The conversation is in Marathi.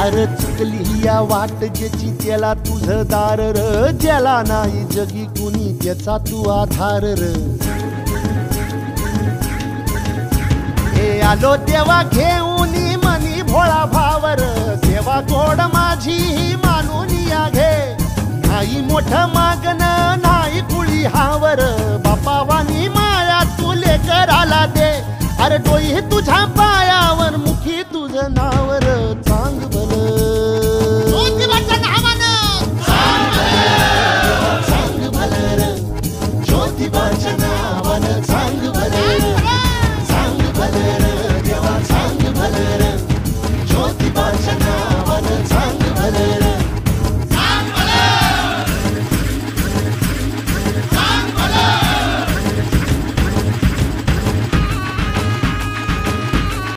अरे चुकली या वाट ज्याची त्याला तुझं दार र, ज्याला नाही जगी कुणी त्याचा तू आधार र. हे आलो देवा घेऊन मनी भोळा भावर, सेवा गोड माझी ही मानून या घे. नाही मोठं मागण नाही कुळी हावर, बापा वाणी माया तुले कराला दे. अरे डोई तुझ्या